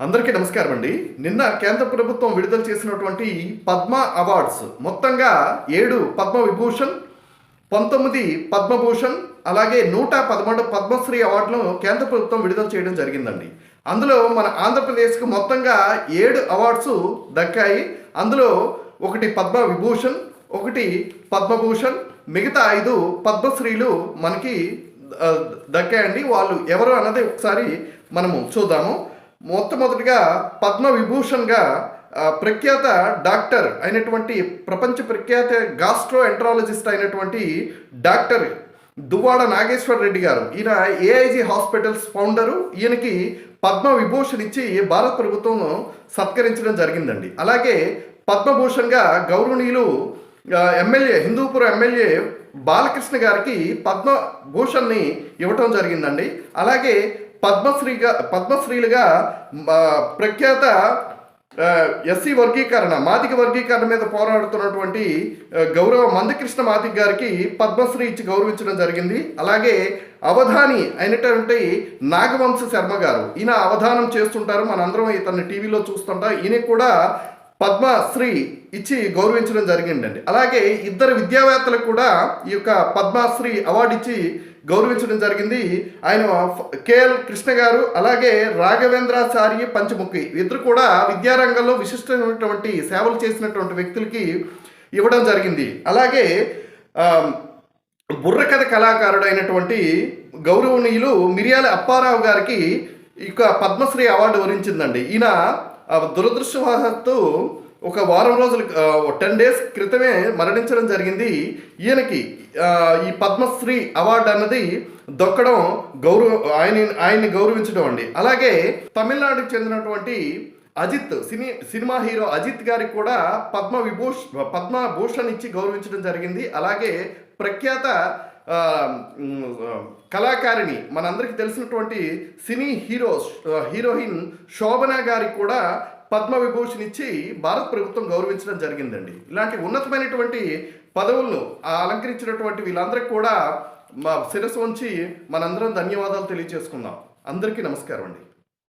అందరికీ నమస్కారం అండి. నిన్న కేంద్ర ప్రభుత్వం విడుదల చేసినటువంటి పద్మ అవార్డ్స్ మొత్తంగా 7 పద్మ విభూషణ్, 19 పద్మభూషణ్, అలాగే 113 పద్మశ్రీ అవార్డులను కేంద్ర ప్రభుత్వం విడుదల చేయడం జరిగిందండి. అందులో మన ఆంధ్రప్రదేశ్కు మొత్తంగా 7 అవార్డ్స్ దక్కాయి. అందులో ఒకటి పద్మ విభూషణ్, ఒకటి పద్మభూషణ్, మిగతా 5 పద్మశ్రీలు మనకి దక్కాయండి. వాళ్ళు ఎవరు అన్నది ఒకసారి మనము చూద్దాము. మొట్టమొదటిగా పద్మ విభూషణ్గా ప్రఖ్యాత డాక్టర్ అయినటువంటి ప్రపంచ ప్రఖ్యాత గాస్ట్రో ఎంట్రాలజిస్ట్ అయినటువంటి డాక్టర్ దువ్వాడ నాగేశ్వర్ రెడ్డి గారు. ఈయన ఏఐజీ హాస్పిటల్స్ ఫౌండరు. ఈయనకి పద్మ విభూషణ్ ఇచ్చి భారత ప్రభుత్వం సత్కరించడం జరిగిందండి. అలాగే పద్మభూషణ్గా గౌరవనీయులు ఎమ్మెల్యే హిందూపురం ఎమ్మెల్యే బాలకృష్ణ గారికి పద్మభూషణ్ని ఇవ్వటం జరిగిందండి. అలాగే పద్మశ్రీలుగా ప్రఖ్యాత ఎస్సీ వర్గీకరణ మాదిగ వర్గీకరణ మీద పోరాడుతున్నటువంటి గౌరవ మందకృష్ణ మాదిగ గారికి పద్మశ్రీ ఇచ్చి గౌరవించడం జరిగింది. అలాగే అవధాని అయినటువంటి నాగవంశ శర్మ గారు, ఈయన అవధానం చేస్తుంటారు, మనందరం ఇతన్ని టీవీలో చూస్తుంటాం. ఈయన కూడా పద్మశ్రీ ఇచ్చి గౌరవించడం జరిగిందండి. అలాగే 2 విద్యావేత్తలకు కూడా ఈ యొక్క పద్మశ్రీ అవార్డు ఇచ్చి గౌరవించడం జరిగింది. ఆయన కేఎల్ కృష్ణ గారు, అలాగే రాఘవేంద్రాచార్య పంచముఖి, ఇద్దరు కూడా విద్యారంగంలో విశిష్టమైనటువంటి సేవలు చేసినటువంటి వ్యక్తులకి ఇవ్వడం జరిగింది. అలాగే బుర్రకథ కళాకారుడు అయినటువంటి గౌరవనీయులు మిరియాల అప్పారావు గారికి ఇక పద్మశ్రీ అవార్డు వరించిందండి. ఈయన దురదృష్టవశాత్తు ఒక వారం రోజులు 10 డేస్ క్రితమే మరణించడం జరిగింది. ఈయనకి ఈ పద్మశ్రీ అవార్డు అన్నది దొక్కడం ఆయన్ని గౌరవించడం అండి. అలాగే తమిళనాడుకు చెందినటువంటి అజిత్ సినిమా హీరో అజిత్ గారికి కూడా పద్మభూషణ్ ఇచ్చి గౌరవించడం జరిగింది. అలాగే ప్రఖ్యాత కళాకారిణి మనందరికీ తెలిసినటువంటి సినీ హీరోయిన్ శోభన గారికి కూడా పద్మ విభూషణ్ ఇచ్చి భారత ప్రభుత్వం గౌరవించడం జరిగిందండి. ఇలాంటి ఉన్నతమైనటువంటి పదవులను అలంకరించినటువంటి వీళ్ళందరికీ కూడా మా శిరస్సు ఉంచి మనందరం ధన్యవాదాలు తెలియజేసుకుందాం. అందరికీ నమస్కారం అండి.